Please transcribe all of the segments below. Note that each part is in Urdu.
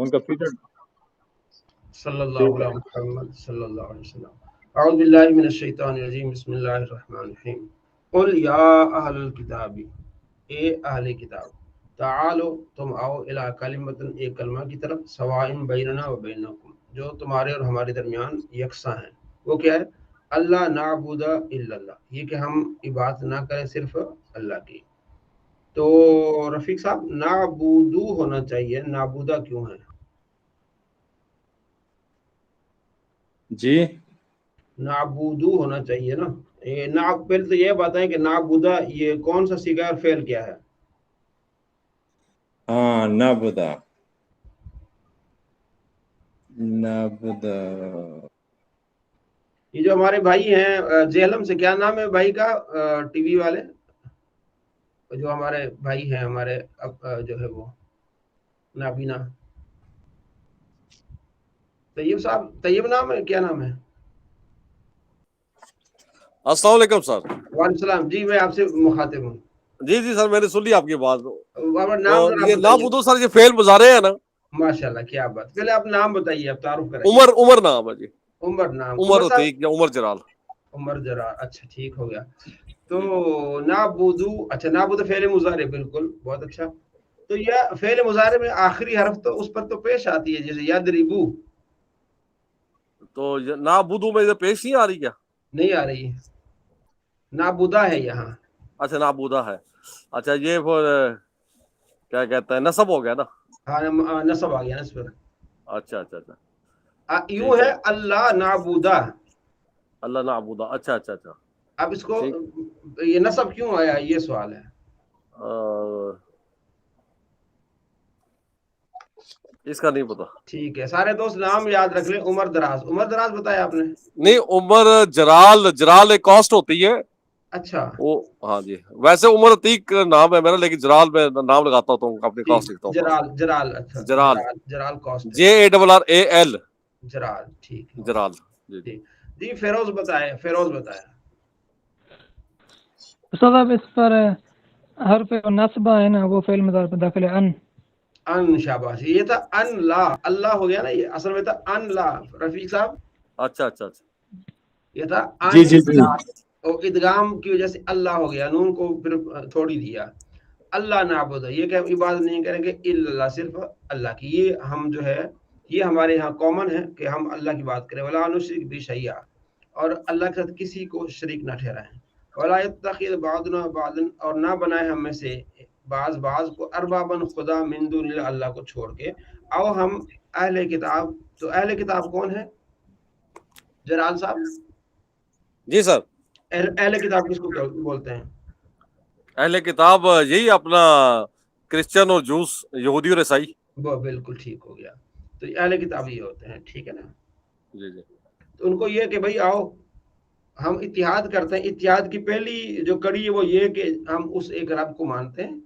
ان کا فیچر صلی اللہ علیہ محمد صلی اللہ علیہ وسلم۔ اعوذ باللہ من الشیطان الرجیم، بسم اللہ الرحمن الرحیم۔ قل یا اہل الکتاب، اے اہل کتاب، تعالو تم آؤ، الی کلمۃ ایک کلمہ کی طرف، سواء بیننا و بینکم جو تمہارے اور ہمارے درمیان یکساں ہے۔ وہ کیا ہے؟ اللہ نعبد الا اللہ، یہ کہ ہم عبادت نہ کریں صرف اللہ کی۔ تو رفیق صاحب نعبودو ہونا چاہیے، نعبودہ کیوں ہے؟ جی نعبودو ہونا چاہیے نا۔ پہلے تو یہ بتائیں کہ نعبودہ یہ کون سا صیغہ اور فعل کیا ہے؟ ہاں نابدا نابدا یہ جو ہمارے بھائی ہیں جہلم سے، کیا نام ہے بھائی کا ٹی وی والے جو ہمارے بھائی ہیں، ہمارے جو ہے وہ نابینا، طیب صاحب، طیب نام ہے، کیا نام ہے؟ السلام علیکم سر۔ وعلیکم السلام جی، میں آپ سے مخاطب ہوں۔ جی سر، میں نے سن لی آپ کی بات۔ آپ نام ذرا یہ بتائیے۔ نابودو سر، یہ فعل مضارع ہے نا؟ ماشاء اللہ، کیا بات۔ پہلے آپ نام بتائیے، آپ تعارف کریں۔ عمر نام ہے جی۔ عمر نام، عمر صاحب، عتیق یا عمر جلال۔ عمر جرار، اچھا ٹھیک ہو گیا۔ تو نعبدو، اچھا نعبدو فعل مضارع، بالکل بہت اچھا۔ تو یہ فعل مضارع میں آخری حرف تو اس پر تو پیش آتی ہے، جیسے یدربو، تو نابودو میں پیش نہیں آ رہی کیا؟ نہیں آ رہی، نعبودہ ہے یہاں۔ اچھا نابودا ہے، اچھا یہ کیا کہتے ہیں، نصب ہو گیا نا؟ ہاں نصب آ گیا نا اس پر۔ اچھا یوں ہے اللہ نعبودہ، اللہ نعبودہ، اچھا۔ اب اس کو یہ نصب کیوں آیا، یہ سوال ہے۔ اس کا نہیں پتا۔ ٹھیک ہے، سارے دوست نام یاد رکھ لیں۔ عمر دراز، عمر دراز بتایا آپ نے؟ نہیں، عمر جرال ایک کاسٹ ہوتی ہے۔ اچھا وہ ہاں جی، ویسے عمر عتیق نام ہے میرا، لیکن جرال میں نام لگاتا ہوں، اپنی کاسٹ لکھتا ہوں۔ جرال، اچھا جرال کاسٹ، JARRAL جرال، ٹھیک ہے جرال۔ جی فیروز بتائے، فیروز بتائے۔ استاد اب اس پر حرف نصبہ ہے نا، وہ فعل مضارع میں داخل ہے، ان، شاباش، یہ تھا ان لا، اللہ ہو گیا نا، یہ اصل میں تھا ان لا، رفیق صاحب اچھا یہ تھا جی ان جی جی لا، اور ادغام کی وجہ سے اللہ ہو گیا، نون کو پھر تھوڑی دیا۔ اللہ نعبد، یہ کہ ہم عبادت نہیں کریں گے الا اللہ، صرف اللہ کی۔ یہ ہم جو ہے، یہ ہمارے یہاں کامن ہے کہ ہم اللہ کی بات کریں، ولا نشرک بہ شیئا، اور اللہ کے ساتھ کسی کو شریک نہ ٹھہرائیں، ولا یتخذ بعضنا بعضا، اور نہ بنائے ہم میں سے بعض کو اربابن خدا من دون اللہ، اللہ کو چھوڑ کے۔ او ہم اہل کتاب، تو اہل کتاب کون ہے جلال صاحب؟ جی سر۔ اہل کتاب کس کو بولتے ہیں؟ اہل کتاب یہی اپنا کرسچن اور جوس، یہودی اور عیسائی۔ وہ بالکل ٹھیک ہو گیا، تو اہل کتاب یہ ہوتے ہیں، ٹھیک ہے نا۔ جی تو ان کو یہ کہ بھائی آؤ ہم اتحاد کرتے ہیں۔ اتحاد کی پہلی جو کڑی ہے وہ یہ کہ ہم اس ایک رب کو مانتے ہیں،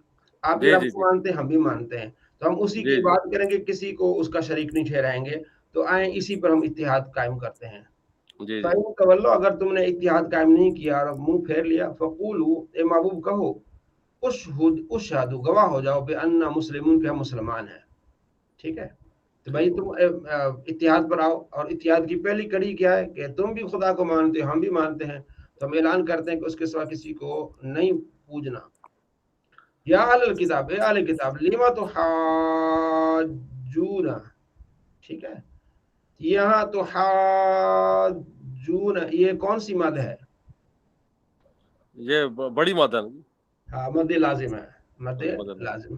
آپ بھی رب کو مانتے ہیں، ہم بھی مانتے ہیں، تو ہم اسی کی بات کریں گے، کسی کو اس کا شریک نہیں ٹھہرائیں گے۔ تو آئیں اسی پر ہم اتحاد قائم کرتے ہیں۔ فَإِن تَوَلَّوْا، اگر تم نے اتحاد قائم نہیں کیا اور منہ پھیر لیا، فَقُولُوا، اے محبوب کہو، اشہدوا، گواہ ہو جاؤ، بِأَنَّا مُسْلِمُونَ، کہ ہم مسلمان ہیں، ٹھیک ہے۔ تو بھائی تم اتحاد پر آؤ، اور اتحاد کی پہلی کڑی کیا ہے کہ تم بھی خدا کو مانتے ہو، ہم بھی مانتے ہیں، تو ہم اعلان کرتے ہیں کہ اس کے سوا کسی کو نہیں پوجنا۔ یا اہل الکتاب، اے اہل کتاب، لما تحاجون، ٹھیک ہے، یہاں تحاجون یہ کون سی مد ہے؟ یہ بڑی مد ہے۔ ہاں مد لازم ہے، مد لازم۔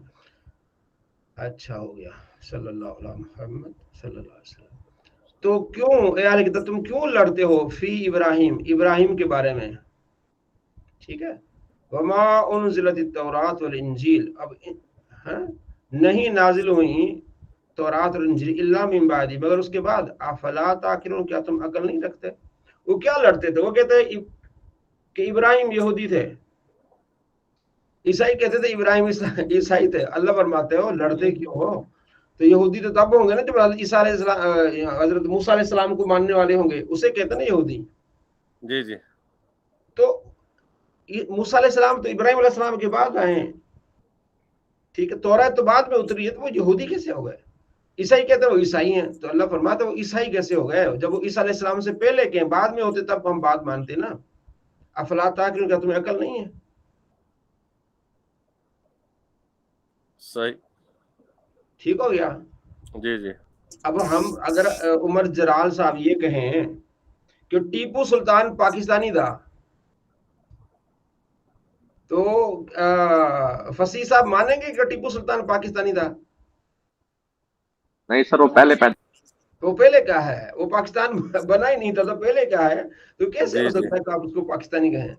اچھا ہو گیا، صلی اللہ علیہ محمد صلی اللہ علیہ وسلم۔ تو کیوں اے اہل کتاب تم کیوں لڑتے ہو فی ابراہیم، ابراہیم کے بارے میں، ٹھیک ہے۔ وما انزلت التوراۃ والانجیل، اب نہیں نازل ہوئی تورات اور انجیل، الا من بعد، مگر اس کے بعد، افلا تعقلون، کیا تم عقل نہیں رکھتے؟ وہ کیا لڑتے تھے؟ وہ کہتے کہ ابراہیم یہودی تھے، عیسائی کہتے تھے ابراہیم عیسائی تھے۔ اللہ فرماتے ہو لڑتے کیوں ہو؟ تو یہودی تو تب ہوں گے نا جب عیسیٰ علیہ السلام، حضرت موسیٰ علیہ السلام کو ماننے والے ہوں گے، اسے کہتے ہیں نا یہودی۔ جی تو موسیٰ علیہ السلام تو ابراہیم علیہ السلام کے بعد آئے ہیں، ٹھیک ہے، توراۃ تو بعد میں اتری ہے، تو وہ یہودی کیسے ہو گئے؟ عیسائی کہتے ہیں وہ عیسائی ہیں، تو اللہ فرماتا ہے وہ عیسائی کیسے ہو گئے جب وہ عیسیٰ علیہ السلام سے پہلے کے ہیں، بعد میں ہوتے تب ہم بات مانتے نا. افلا تعقلون، کیا تمہیں عقل نہیں ہے؟ صحیح. ٹھیک ہو گیا. جی جی. اب ہم اگر عمر جرال صاحب یہ کہیں کہ ٹیپو سلطان پاکستانی تھا تو فصیح صاحب مانیں گے کہ ٹیپو سلطان پاکستانی تھا؟ نہیں سر، وہ پہلے وہ پہلے کیا ہے، وہ پاکستان بنا ہی نہیں تھا تو پہلے کیا ہے، تو کیسے ہو جی جی. سکتا ہے کہ آپ اس کو پاکستانی کہیں؟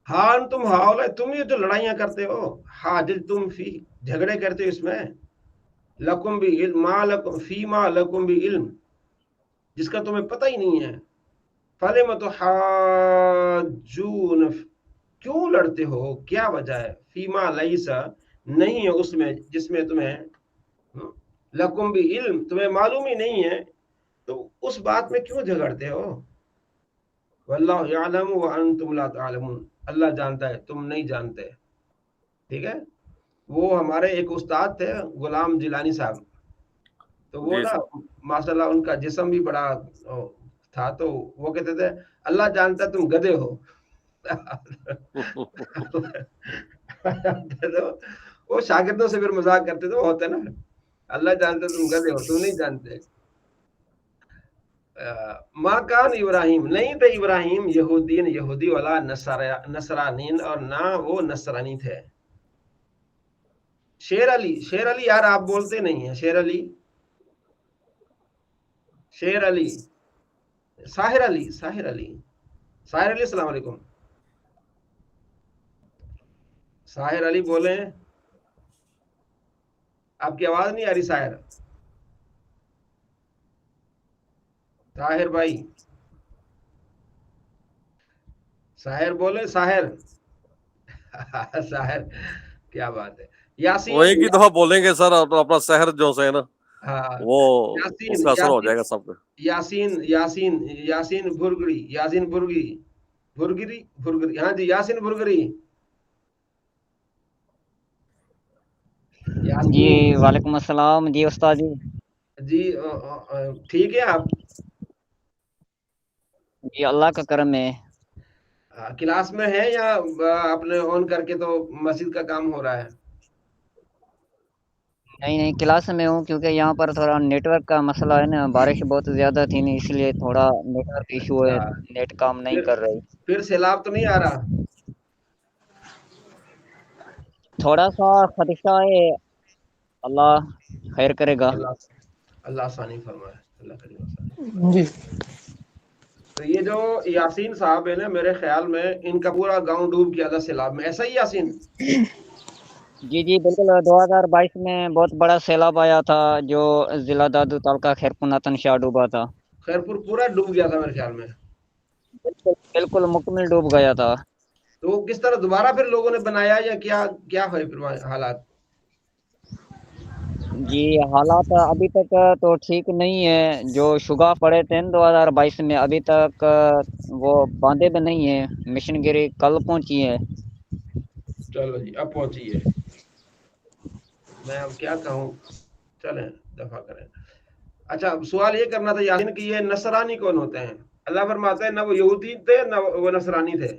ہاں تم ہاؤ، تم یہ جو لڑائیاں کرتے ہو، حاجل تم فی، جھگڑے کرتے ہو اس میں، لکم بھی علم ما لکم فی ما لکم بھی علم، جس کا تمہیں پتہ ہی نہیں ہے. فلم تحاجون، کیوں لڑتے ہو، کیا وجہ ہے، فیما لیسا، نہیں ہے اس میں جس میں تمہیں لکم بھی علم، تمہیں معلوم ہی نہیں ہے، تو اس بات میں کیوں جھگڑتے ہو. واللہ یعلم وانتم لا تعلمون، اللہ جانتا ہے تم نہیں جانتے. ٹھیک ہے. وہ ہمارے ایک استاد تھے غلام جیلانی صاحب، تو وہ جی نا سر. ماشاء اللہ ان کا جسم بھی بڑا تھا، تو وہ کہتے تھے اللہ جانتا ہے تم گدھے ہو. وہ شاگردوں سے پھر مذاق کرتے تھے، وہ ہوتے نا اللہ جانتا ہے تم گدھے ہو، تم نہیں جانتے. ماں کان ابراہیم، نہیں تھے ابراہیم یہودین یہودی والا نصرانین، اور نہ وہ نصرانی تھے. شیر علی، شیر علی یار آپ بولتے نہیں ہیں. شیر علی، شیر علی، ساحر علی، ساحر علی، ساحر علی السلام علیکم. ساحر علی بولیں، آپ کی آواز نہیں آ رہی. ساحر، ساحر بھائی، ساحر بولے، ساحر. ساحر، کیا بات ہے. وہ یاسین، ایک ہی دفعہ بولیں گے سر اپنا شہر جو سے ہے نا، ہاں وہ یاسین، اس کا اثر ہو جائے گا سب پہ. یاسین، یاسین، یاسین بھرگڑی، یاسین بھرگی، بھرگری، بھرگری، ہاں جی یاسین بھرگری. جی یاسین وعلیکم السلام. جی استاد جی. جی ٹھیک ہے. آپ جی اللہ کا کرم ہے. کلاس میں ہے یا اپنے آن کر کے تو مسجد کا کام ہو رہا ہے؟ نہیں نہیں کلاس میں ہوں، کیونکہ یہاں پر تھوڑا نیٹ ورک کا مسئلہ ہے نا، بارش بہت زیادہ تھی نا، اس لیے تھوڑا نیٹ ورک ایشو ہے، نیٹ کام نہیں کر رہی. پھر سیلاب تو نہیں آ رہا؟ تھوڑا سا خدشہ ہے، اللہ خیر کرے گا. اللہ آسانی فرمائے، اللہ کریم آسانی. جی تو یہ جو یاسین صاحب ہے نا، میرے خیال میں ان کا پورا گاؤں ڈوب گیا تھا سیلاب میں، ایسا ہی یاسین؟ جی جی بالکل. 2022 میں بہت بڑا سیلاب آیا تھا جو ضلع دادو تعلقہ خیرپور تنشا ڈوبا تھا. خیرپور پورا ڈوب گیا تھا میرے خیال میں. بالکل بالکل مکمل ڈوب گیا تھا. تو کس طرح دوبارہ پھر لوگوں نے بنایا یا کیا ہوئے پھر حالات؟ جی حالات ابھی تک تو ٹھیک نہیں ہے. جو شگاف پڑے تھے 2022 میں، ابھی تک وہ باندھے بھی نہیں ہیں. مشن گیری کل پہنچی ہے. چلو جی اب پہنچی ہے. میں اب کیا کہوں، چلیں دفع کریں. اچھا سوال یہ کرنا تھا یاسین کہ یہ نصرانی کون ہوتے ہیں؟ اللہ فرماتا ہے نہ وہ یہودی تھے نہ وہ نصرانی تھے.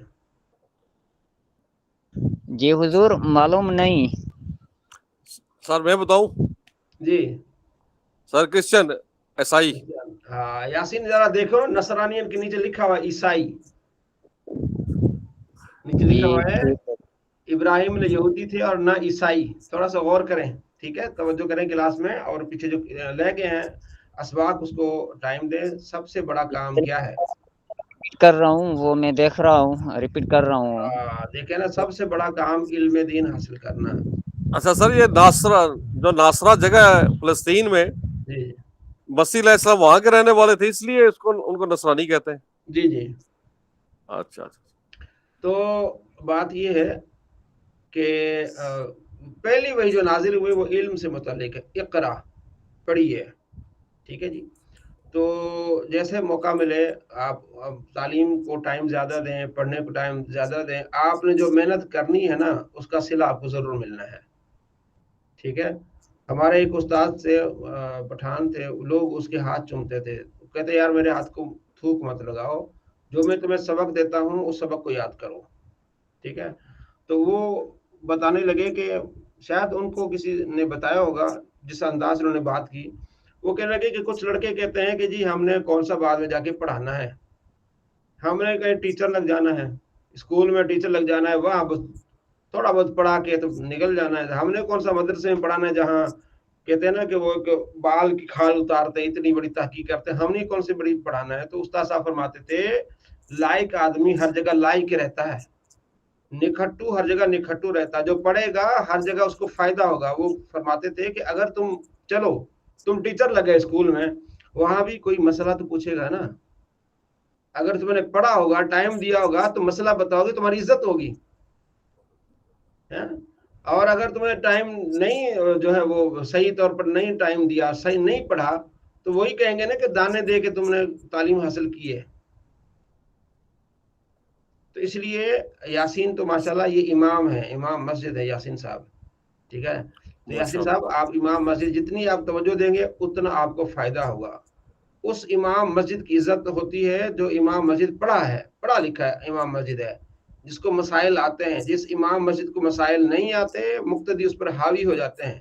جی حضور معلوم نہیں. سر میں بتاؤں؟ جی سر کرسچن، عیسائی. ہاں یاسین ذرا دیکھو نا، نصرانین کے نیچے لکھا ہوا عیسائی، نیچے جی لکھا ہوا ہے ٹھیک ہے. ابراہیم نے یہودی تھے اور نہ عیسائی. تھوڑا سا غور کریں، ٹھیک ہے، توجہ کریں کلاس میں، اور پیچھے جو لے گئے ہیں اسباق اس کو ٹائم دیں. سب سے بڑا کام کیا ہے؟ کر رہا ہوں وہ، میں دیکھ رہا ہوں، ریپیٹ کر رہا ہوں. دیکھیں نا، سب سے بڑا کام علم دین حاصل کرنا. اچھا سر، یہ ناصرہ جو ناصرہ جگہ ہے فلسطین میں، جی مسیح علیہ السلام وہاں کے رہنے والے تھے، اس لیے ان کو نصرانی کہتے ہیں. جی جی. اچھا اچھا. تو بات یہ ہے کہ پہلی وہی جو نازل ہوئی وہ علم سے متعلق ہے. اقرا پڑھیے، ٹھیک ہے جی. تو جیسے موقع ملے آپ تعلیم کو ٹائم زیادہ دیں، پڑھنے کو ٹائم زیادہ دیں. آپ نے جو محنت کرنی ہے نا، اس کا صلہ آپ کو ضرور ملنا ہے. ٹھیک ہے. ہمارے ایک استاد سے پٹھان تھے, لوگ اس کے ہاتھ چومتے تھے, کہتے یار میرے ہاتھ کو تھوک مت لگاؤ, جو میں تمہیں سبق دیتا ہوں اس سبق کو یاد کرو. ٹھیک ہے, تو وہ بتانے لگے کہ شاید ان کو کسی نے بتایا ہوگا جس انداز انہوں نے بات کی. وہ کہنے لگے کہ کچھ لڑکے کہتے ہیں کہ جی ہم نے کون سا بعد میں جا کے پڑھانا ہے, ہم نے کہیں ٹیچر لگ جانا ہے, اسکول میں ٹیچر لگ جانا ہے, وہاں بس تھوڑا بہت پڑھا کے تو نکل جانا ہے. ہم نے کون سا مدرسے میں پڑھانا ہے جہاں کہتے ہیں نا کہ وہ بال کی کھال اتارتے, اتنی بڑی تحقیق کرتے, ہم نے کون سی بڑی پڑھانا ہے. تو استاد صاحب فرماتے تھے لائق آدمی ہر جگہ لائق رہتا ہے, نکھٹو ہر جگہ نکھٹو رہتا ہے, جو پڑھے گا ہر جگہ اس کو فائدہ ہوگا. وہ فرماتے تھے کہ اگر تم ٹیچر لگے اسکول میں, وہاں بھی کوئی مسئلہ تو پوچھے گا نا. اگر تم نے پڑھا ہوگا, ٹائم دیا ہوگا, تو مسئلہ بتاؤ گے, تمہاری عزت ہوگی. اور اگر تم نے ٹائم نہیں جو ہے وہ صحیح طور پر نہیں ٹائم دیا, صحیح نہیں پڑھا, تو وہی کہیں گے نا کہ دانے دے کے تم نے تعلیم حاصل کی ہے. تو اس لیے یاسین تو ماشاءاللہ یہ امام ہے, امام مسجد ہے یاسین صاحب. ٹھیک ہے, تو یاسین صاحب آپ امام مسجد, جتنی آپ توجہ دیں گے اتنا آپ کو فائدہ ہوگا. اس امام مسجد کی عزت ہوتی ہے جو امام مسجد پڑھا ہے, پڑھا لکھا ہے امام مسجد ہے, جس کو مسائل آتے ہیں. جس امام مسجد کو مسائل نہیں آتے, مقتدی اس پر حاوی ہو جاتے ہیں,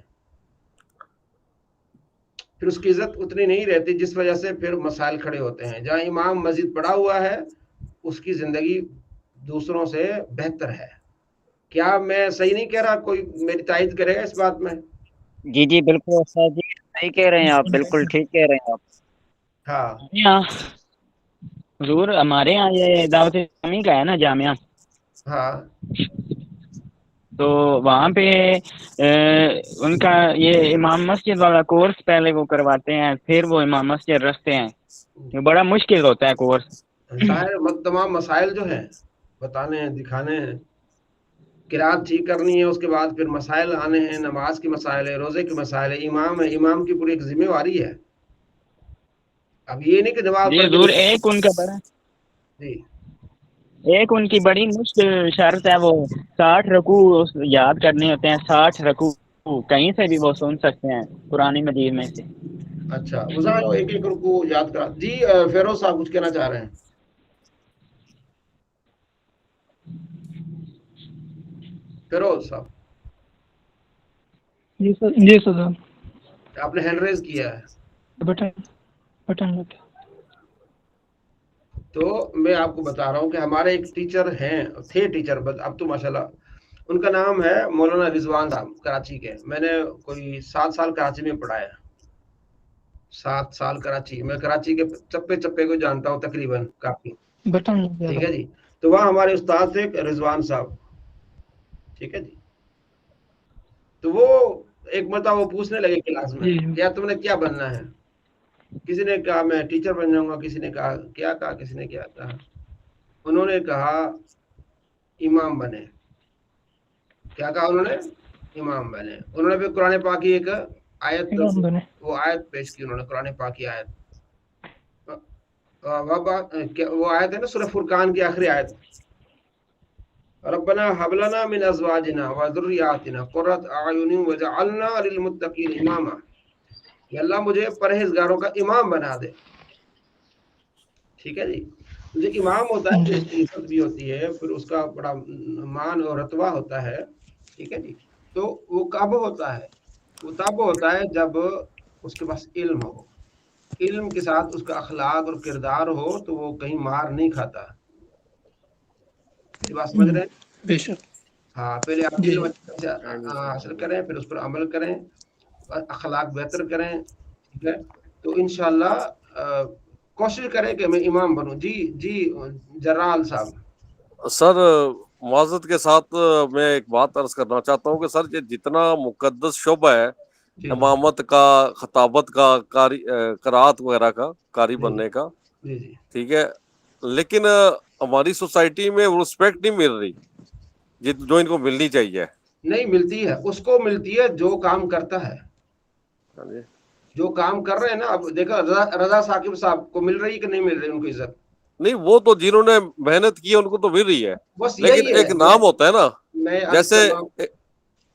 پھر اس کی عزت اتنی نہیں رہتی, جس وجہ سے پھر مسائل کھڑے ہوتے ہیں. جہاں امام مسجد پڑھا ہوا ہے اس کی زندگی دوسروں سے بہتر ہے. کیا میں صحیح نہیں کہہ رہا؟ کوئی میری تائید کرے گا اس بات میں؟ جی جی بالکل استاد جی, صحیح کہہ رہے ہیں آپ, بالکل ٹھیک کہہ رہے ہیں آپ. ہاں حضور ہمارے یہاں یہ دعوت اسلامی کا ہے نا جامعہ, ہاں تو وہاں پہ ان کا یہ امام مسجد والا کورس پہلے وہ کرواتے ہیں, پھر وہ امام مسجد رکھتے ہیں. یہ بڑا مشکل ہوتا ہے کورس. ظاہر تمام مسائل جو ہیں بتانے ہیں, دکھانے ہیں, قرات ٹھیک کرنی ہے, اس کے بعد پھر مسائل آنے ہیں, نماز کی مسائل ہے, روزے کی مسائل ہے. امام ہے, امام کی پوری ایک ذمہ داری ہے. اب یہ نہیں کہ نماز جی پڑھ حضور, کے ایک ان کا بڑا جی ایک ان کی بڑی مشکل شرط ہے, وہ 60 رکوع یاد کرنے ہوتے ہیں. 60 رکوع کہیں سے بھی وہ سن سکتے ہیں قرآن مجید میں سے. اچھا وہ ایک ایک رکوع یاد کرا. جی فیروز صاحب کچھ کہنا چاہ رہے ہیں؟ فیروز صاحب جی سر, جی سر, آپ نے ہینڈ ریز کیا ہے. بٹن لگا. تو میں آپ کو بتا رہا ہوں کہ ہمارے ایک ٹیچر تھے ٹیچر, اب تو ماشاءاللہ ان کا نام ہے مولانا رضوان صاحب, کراچی کے. میں نے کوئی 7 سال کراچی میں پڑھایا, 7 سال کراچی. میں کراچی کے چپے چپے کو جانتا ہوں تقریباً کافی. بٹن لگ گیا. ٹھیک ہے جی, تو وہاں ہمارے استاد تھے رضوان صاحب. ٹھیک ہے جی, تو وہ ایک مرتبہ وہ پوچھنے لگے کلاس میں, کیا تم نے کیا بننا ہے؟ کسی نے کہا میں ٹیچر بن جاؤں گا, کسی نے کہا کیا کہا, کسی نے کیا کہا. انہوں نے کہا امام بنے. کیا کہا انہوں نے؟ امام بنے. انہوں نے پھر قرآن پاک کی ایک آیت, وہ آیت پیش کی انہوں نے, قرآن پاک کی آیت. وہ آیت ہے نا سورہ فرقان کی آخری آیت, ربنا هب لنا من ازواجنا وذرياتنا قرۃ اعین وجعلنا للمتقین اماما. کہ اللہ مجھے پرہیزگاروں کا امام بنا دے. ٹھیک ہے جی, جو امام ہوتا ہے اس کی عزت بھی ہوتی ہے, پھر اس کا بڑا مان اور رتبہ ہوتا ہے. ٹھیک ہے جی, تو وہ کب ہوتا ہے؟ وہ تب ہوتا ہے جب اس کے پاس علم ہو, علم کے ساتھ اس کا اخلاق اور کردار ہو, تو وہ کہیں مار نہیں کھاتا. یہ بات سمجھ رہے ہیں؟ بے شک. ہاں, پہلے آپ علم حاصل کریں, پھر اس پر عمل کریں, اخلاق بہتر کریں. ٹھیک ہے, تو انشاءاللہ کوشش کریں کہ میں امام بنوں. جی جرال صاحب. سر معذرت کے ساتھ میں ایک بات عرض کرنا چاہتا ہوں کہ سر یہ جتنا مقدس شعبہ ہے امامت کا, خطابت کا, قرات وغیرہ کا, قاری بننے کا, ٹھیک ہے, لیکن ہماری سوسائٹی میں وہ رسپیکٹ نہیں مل رہی جو ان کو ملنی چاہیے. نہیں ملتی ہے, اس کو ملتی ہے جو کام کرتا ہے. جو کام کر رہے ہیں نا, اب دیکھا رضا ثاقب صاحب کو مل رہی کہ نہیں مل رہی ان کو عزت؟ نہیں, وہ تو جنہوں نے محنت کی ان کو تو مل رہی ہے, بس لیکن ایک نام ہوتا ہے نا, جیسے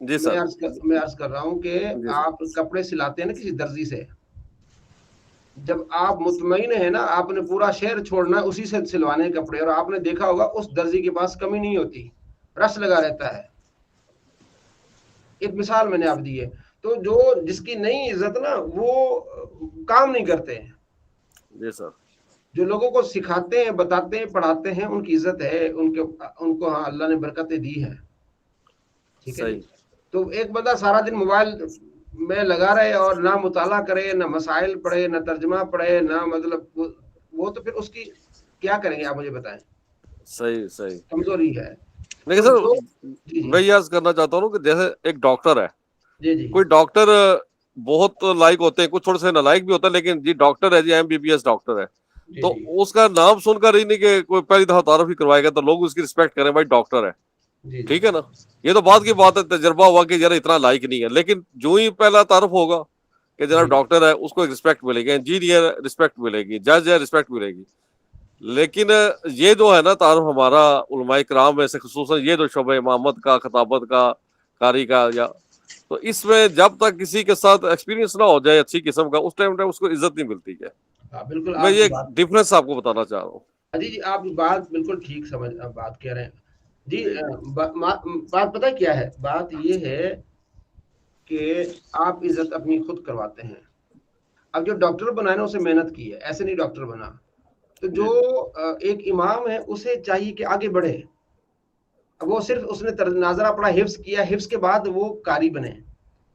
جی سر میں عرض کر رہا ہوں کہ جی آپ کپڑے سلاتے ہیں نا کسی درزی سے، جب آپ مطمئن ہیں نا آپ نے پورا شہر چھوڑنا ہے اسی سے سلوانے کپڑے، اور آپ نے دیکھا ہوگا اس درزی کے پاس کمی نہیں ہوتی، رس لگا رہتا ہے. ایک مثال میں نے آپ دی ہے. تو جو جس کی نہیں عزت نا وہ کام نہیں کرتے ہیں. جی سر جو لوگوں کو سکھاتے ہیں، بتاتے ہیں، پڑھاتے ہیں، ان کی عزت ہے، ان کو ہاں اللہ نے برکتیں دی ہے. ٹھیک ہے جی. صحیح تو ایک بندہ سارا دن موبائل میں لگا رہے اور نہ مطالعہ کرے، نہ مسائل پڑھے، نہ ترجمہ پڑھے، نہ مطلب وہ تو پھر اس کی کیا کریں گے آپ مجھے بتائیں. صحیح صحیح. کمزوری ہے. لیکن تو سر جو جی میں جی یہ عرض کرنا چاہتا ہوں کہ جیسے ایک ڈاکٹر ہے، جی جی کوئی ڈاکٹر بہت لائق ہوتے ہیں، کچھ تھوڑے سے نالائق بھی ہوتے ہیں، لیکن جی ڈاکٹر ہے، جی MBBS ڈاکٹر ہے، جی تو جی اس کا نام سن کر ہی نہیں کہ کوئی پہلی دفعہ تعارف ہی کروائے گا تو لوگ اس کی رسپیکٹ کریں، بھائی ڈاکٹر ہے. جی جی ٹھیک ہے نا، یہ تو بعد کی بات ہے، تجربہ ہوا کہ ذرا اتنا لائق نہیں ہے، لیکن جو ہی پہلا تعارف ہوگا کہ جناب جی ڈاکٹر ہے، اس کو ایک رسپیکٹ ملے گی، انجینئر رسپیکٹ ملے گی، جج ہے رسپیکٹ ملے گی. لیکن یہ جو ہے نا تعارف ہمارا علماء کرام میں سے خصوصاً یہ جو شعبہ امامت کا، خطابت کا، قاری کا، یا تو اس میں جب تک کسی کے ساتھ ایکسپیرینس نہ ہو جائے اچھی قسم کا، اس ٹائم اس کو عزت نہیں ملتی ہے. ہاں بالکل میں آپ یہ کی بات ڈفرنس آپ کو بتانا چاہ رہا ہوں. جی جی آپ بات بالکل ٹھیک بات کہہ رہے ہیں جی. جی جی بات پتہ کیا ہے، بات یہ ہے کہ آپ عزت اپنی خود کرواتے ہیں. اب جو ڈاکٹر بنا ہے نا اسے محنت کی ہے، ایسے نہیں ڈاکٹر بنا. تو جو جی جی ایک امام ہے اسے چاہیے کہ آگے بڑھے. اب وہ صرف اس نے ناظرہ پڑھا، حفظ کیا، حفظ کے بعد وہ قاری بنے،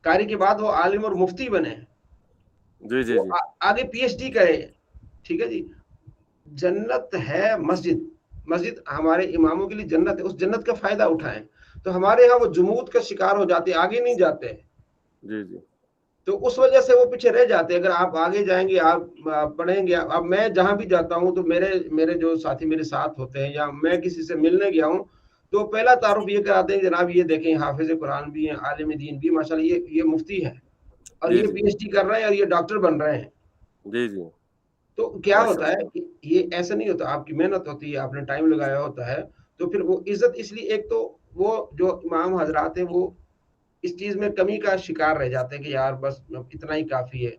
قاری کے بعد وہ عالم اور مفتی بنے، جی جی وہ جی آگے PhD کرے. ٹھیک ہے جی. جنت ہے مسجد، مسجد ہمارے اماموں کے لیے جنت ہے، اس جنت کا فائدہ اٹھائیں. تو ہمارے ہاں وہ جمود کا شکار ہو جاتے، آگے نہیں جاتے. جی جی تو اس وجہ سے وہ پیچھے رہ جاتے. اگر آپ آگے جائیں گے، آپ پڑھیں گے. اب میں جہاں بھی جاتا ہوں تو میرے جو ساتھی میرے ساتھ ہوتے ہیں، یا میں کسی سے ملنے گیا ہوں تو پہلا تعارف یہ کراتے ہیں، جناب یہ دیکھیں حافظ قرآن بھی ہیں، عالم دین بھی، ماشاءاللہ یہ مفتی ہیں، اور جی یہ جی PhD کر رہے ہیں، اور یہ ڈاکٹر بن رہے ہیں. جی جی تو کیا ماشاء ہوتا ہے اللہ. کہ یہ ایسا نہیں ہوتا، آپ کی محنت ہوتی ہے، آپ نے ٹائم لگایا ہوتا ہے. تو پھر وہ عزت اس لیے، ایک تو وہ جو امام حضرات ہیں وہ اس چیز میں کمی کا شکار رہ جاتے ہیں کہ یار بس اتنا ہی کافی ہے.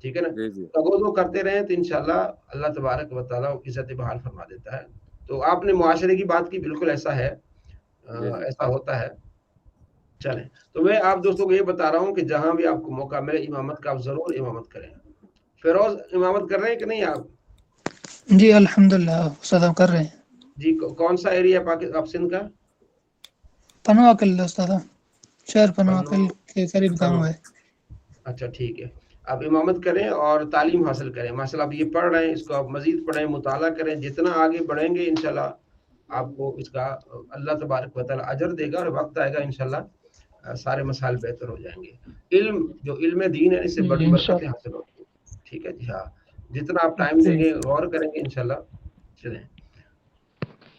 ٹھیک ہے نا. جی جی تگودو کرتے رہیں تو انشاءاللہ اللہ تبارک و تعالیٰ عزت بحال فرما دیتا ہے. تو آپ نے معاشرے کی بات کی، بالکل ایسا ہے، جی جی ایسا ہوتا ہے. چلیں، تو میں آپ دوستوں کو یہ بتا رہا ہوں کہ جہاں بھی آپ کو موقع ملے امامت کا آپ ضرور امامت کریں. فیروز امامت کر رہے ہیں کہ نہیں آپ؟ جی الحمدللہ استاد کر رہے ہیں. جی کون سا ایریا آپ سندھ کا؟ پنواکل استاد، شہر پنواکل پنو کے قریب گاؤں پنو ہے. اچھا ٹھیک ہے. آپ امامت کریں اور تعلیم حاصل کریں. ماشاءاللہ آپ یہ پڑھ رہے ہیں، اس کو آپ مزید پڑھیں، مطالعہ کریں. جتنا آگے بڑھیں گے انشاءاللہ آپ کو اس کا اللہ تبارک و تعالیٰ اجر دے گا، اور وقت آئے گا انشاءاللہ سارے مسائل بہتر ہو جائیں گے. علم جو علم دین ہے اس سے جی بڑی برکتیں انشاءاللہ. حاصل ہوتی ہیں. ٹھیک ہے جی. ہاں جتنا آپ ٹائم دیں جی گے، غور کریں گے انشاءاللہ. چلیں.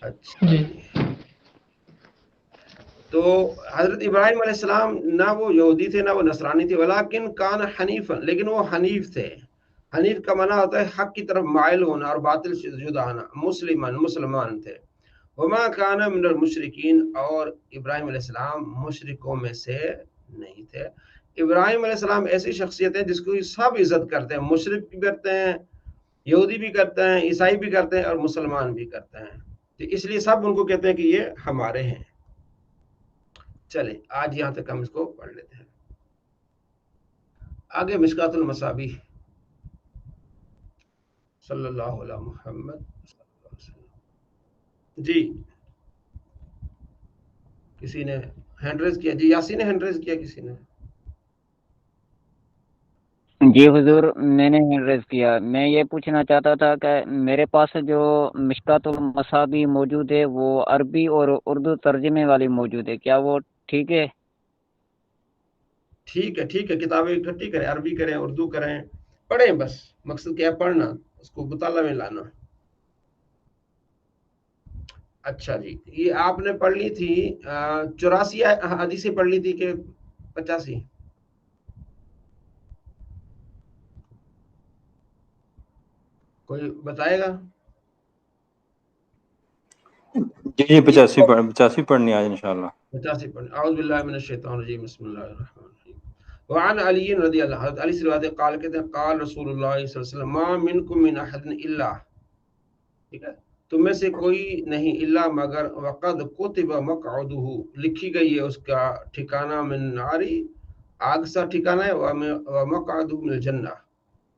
اچھا جی جی. تو حضرت ابراہیم علیہ السلام نہ وہ یہودی تھے نہ وہ نصرانی تھے، ولیکن کان حنیفا، لیکن وہ حنیف تھے. حنیف کا معنی ہوتا ہے حق کی طرف مائل ہونا اور باطل سے جدا آنا. مسلمان تھے. وما کان من المشرکین، اور ابراہیم علیہ السلام مشرکوں میں سے نہیں تھے. ابراہیم علیہ السلام ایسی شخصیت ہے جس کو سب عزت کرتے ہیں، مشرک بھی کرتے ہیں، یہودی بھی کرتے ہیں، عیسائی بھی کرتے ہیں، اور مسلمان بھی کرتے ہیں. تو اس لیے سب ان کو کہتے ہیں کہ یہ ہمارے ہیں. چلیں آج یہاں تک ہم اس کو پڑھ لیتے ہیں. آگے مشکات المصابیح صلی اللہ علیہ محمد صلی اللہ علیہ وسلم. جی کسی نے ہینڈ ریز کیا؟ جی یاسین نے ہینڈ ریز کیا کسی نے؟ جی حضور میں نے ہینڈ ریز کیا. میں یہ پوچھنا چاہتا تھا کہ میرے پاس جو مشکات المصابیح موجود ہے وہ عربی اور اردو ترجمے والی موجود ہے، کیا وہ ٹھیک ہے؟ ٹھیک ہے ٹھیک ہے. کتابیں اکٹھی کریں، عربی کریں، اردو کریں، پڑھیں. بس مقصد کیا ہے؟ پڑھنا، اس کو مطالعہ میں لانا. اچھا جی. یہ آپ نے پڑھ لی تھی 84 حدیثیں پڑھ لی تھی کہ 85؟ کوئی بتائے گا؟ جی جی 85 پڑھنی آج انشاءاللہ. 85 پڑھیں. اعوذ باللہ من الشیطان الرجیم بسم اللہ الرحمن الرحیم. وعن علی رضی اللہ عنہ، علی سے روایت ہے، قال کہتے ہیں قال رسول اللہ صلی اللہ علیہ وسلم ما منکم من احد الا، ٹھیک ہے، تم میں سے کوئی نہیں الا مگر وقد کتب مقعدہ، لکھی گئی ہے اس کا ٹھکانہ، من ناری، آگ سا ٹھکانہ ہے، ومقعدہ من الجنہ،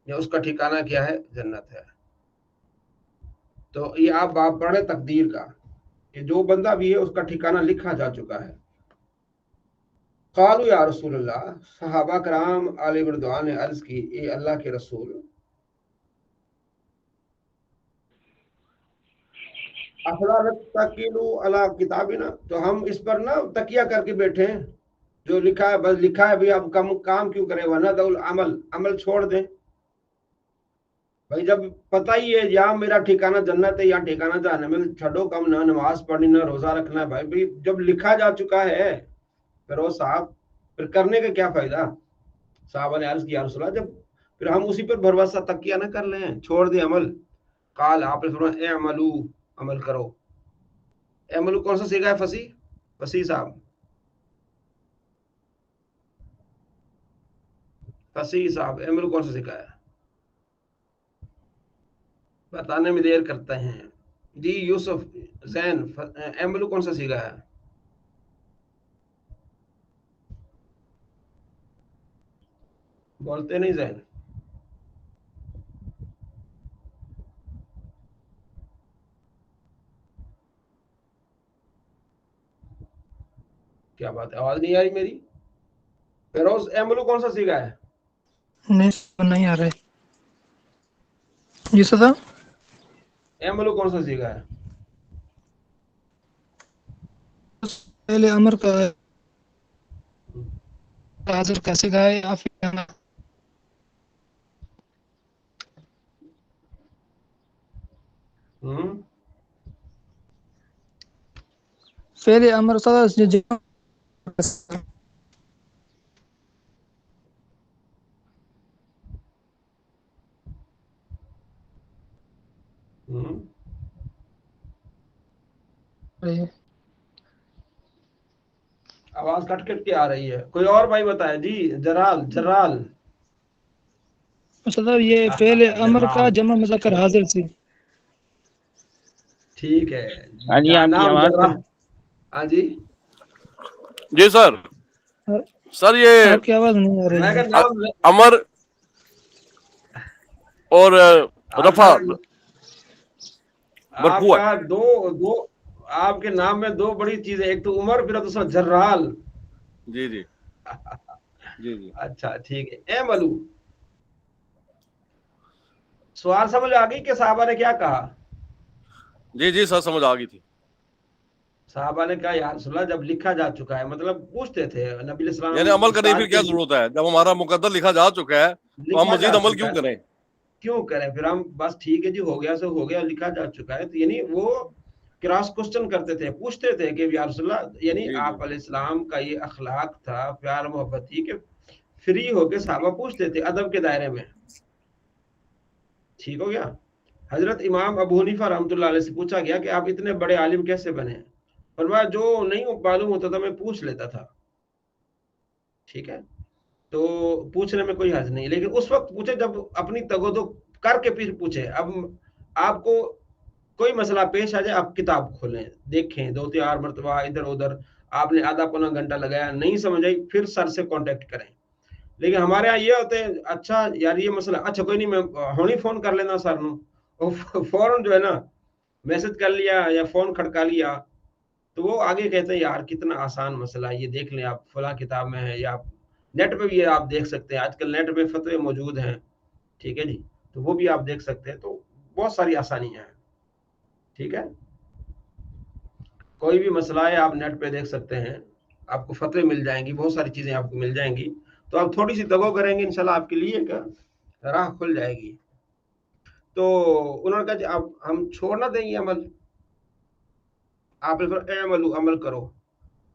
یا اس کا ٹھکانہ کیا ہے؟ جنت ہے. تو یہ آپ باب پڑھیں تقدیر کا، کہ جو بندہ بھی ہے اس کا ٹھکانہ لکھا جا چکا ہے. قالوا یا رسول اللہ، صحابہ کرام علیہ مردوان نے عرض کی، اے اللہ کے رسول، افلا نتکلوا علی کتابنا، تو ہم اس پر نہ تکیہ کر کے بیٹھے ہیں، جو لکھا ہے بس لکھا ہے، بھی اب کام کیوں کریں، وندع العمل، عمل چھوڑ دیں. بھائی جب پتہ ہی ہے یا میرا ٹھکانہ جنت ہے یا ٹھکانہ جہنم ہے، چھڈو کم، نہ نماز پڑھنی نہ روزہ رکھنا ہے. بھائی جب لکھا جا چکا ہے پھر وہ صاحب پھر کرنے کا کیا فائدہ؟ صحابہ نے عرض کیا رسول اللہ، جب پھر ہم اسی پر بھروسہ تکیہ نہ کر لیں، چھوڑ دیں عمل. قال، آپ نے فرمایا اعملوا، عمل کرو. اعملوا کون سا سیکھا ہے؟ فصیح صاحب، فصیح صاحب، اعملوا کون سا سیکھا ہے؟ بتانے میں دیر کرتے ہیں. جی یوسف زین، اعملوا کون سا سیکھا ہے؟ بولتے نہیں زین. کیا بات ہے، آواز نہیں آ رہی میری؟ فیروز، اعملوا کون سا سیکھا ہے؟ نہیں آ رہے. جی صدا، اعملوا کون سا سیکھا ہے؟ پہلے امر کا حاضر کیسے گائے آپ؟ پہلے امر کا آواز کٹ کٹ کے آ رہی ہے، کوئی اور بھائی بتائے. جی جرال. صدا، یہ فعل امر کا جمع مذکر حاضر سے. ٹھیک ہے. ہاں جی، آپ کی نام آواز جرا. ہاں جی، جی سر یہ آپ کی آواز نہیں آ رہی میں ہے. کہ نام امر اور رفع آپ مرفوع ہے. کا دو آپ کے نام میں دو بڑی چیزیں، ایک تو عمر، پھر دوسرا جرال. جی جی جی جی. اچھا ٹھیک ہے. اعملوا، سوال سمجھ آ گئی کہ صحابہ نے کیا کہا؟ جی جی سر سمجھ آ گئی تھی. صحابہ نے کہا یا رسول اللہ، جب لکھا جا چکا ہے، مطلب پوچھتے تھے نبی علیہ السلام، یعنی عمل کرنے کی پھر کیا ضرورت ہے؟ جب ہمارا مقدر لکھا جا چکا ہے تو ہم لکھا جا مزید عمل چکا کیوں ہے، کریں؟ کیوں کریں پھر ہم؟ بس ٹھیک ہے جی، ہو گیا سو ہو گیا، لکھا جا چکا ہے. تو یعنی وہ کراس کوسچن کرتے تھے، پوچھتے تھے کہ یا رسول اللہ، یعنی جی جی آپ علیہ السلام کا یہ اخلاق تھا، پیار محبت تھی، کہ فری ہو کے صحابہ پوچھتے تھے ادب کے دائرے میں. ٹھیک ہو گیا. حضرت امام ابو حنیفہ رحمۃ اللہ علیہ سے پوچھا گیا کہ آپ اتنے بڑے عالم کیسے بنے؟ فرمایا جو نہیں معلوم ہوتا تھا میں پوچھ لیتا تھا. ٹھیک ہے، تو پوچھنے میں کوئی حرج نہیں، لیکن اس وقت پوچھے جب اپنی تگودو کر کے پھر پوچھے. اب آپ کو کوئی مسئلہ پیش آ جائے، آپ کتاب کھولیں، دیکھیں 2-4 مرتبہ ادھر ادھر، آپ نے آدھا پونا گھنٹہ لگایا، نہیں سمجھ آئی، پھر سر سے کانٹیکٹ کریں. لیکن ہمارے یہاں یہ ہوتے ہیں، اچھا یار یہ مسئلہ، اچھا کوئی نہیں، میں ہونی فون کر لینا سر نو، فوراً جو ہے نا میسج کر لیا یا فون کھڑکا لیا، تو وہ آگے کہتے ہیں یار کتنا آسان مسئلہ ہے، یہ دیکھ لیں آپ فلاں کتاب میں ہے، یا آپ نیٹ پہ بھی آپ دیکھ سکتے ہیں، آج کل نیٹ پہ فتوے موجود ہیں. ٹھیک ہے جی، تو وہ بھی آپ دیکھ سکتے ہیں. تو بہت ساری آسانیاں ہیں. ٹھیک ہے، کوئی بھی مسئلہ ہے آپ نیٹ پہ دیکھ سکتے ہیں، آپ کو فتوے مل جائیں گی، بہت ساری چیزیں آپ کو مل جائیں گی. تو آپ تھوڑی سی دگو کریں گے، انشاءاللہ آپ کے لیے راہ کھل جائے گی. تو انہوں نے کہا کہ اب ہم چھوڑ نہ دیں یہ عمل. آپ اعملوا، عمل کرو.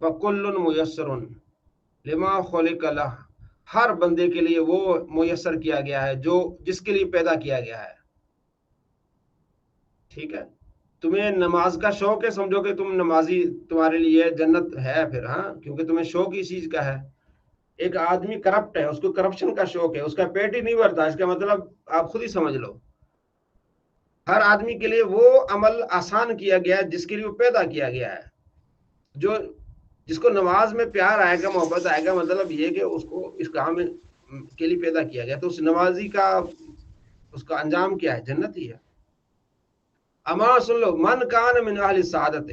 وَكُلٌّ مُيَسَّرٌ لِمَا خُلِقَ لَهُ، ہر بندے کے لیے وہ میسر کیا گیا ہے جو جس کے لیے پیدا کیا گیا ہے. ٹھیک ہے، تمہیں نماز کا شوق ہے، سمجھو کہ تم نمازی تمہارے لیے جنت ہے پھر، ہاں، کیونکہ تمہیں شوق اس چیز کا ہے۔ ایک آدمی کرپٹ ہے، اس کو کرپشن کا شوق ہے، اس کا پیٹ ہی نہیں بھرتا، اس کا مطلب آپ خود ہی سمجھ لو۔ ہر آدمی کے لیے وہ عمل آسان کیا گیا ہے جس کے لیے وہ پیدا کیا گیا ہے۔ جو جس کو نماز میں پیار آئے گا، محبت آئے گا، مطلب یہ کہ اس کو اس کام کے لیے پیدا کیا گیا، تو اس نمازی کا اس کا انجام کیا ہے؟ جنت ہی ہے۔ اما سن لو، من کان من اہل سعادت،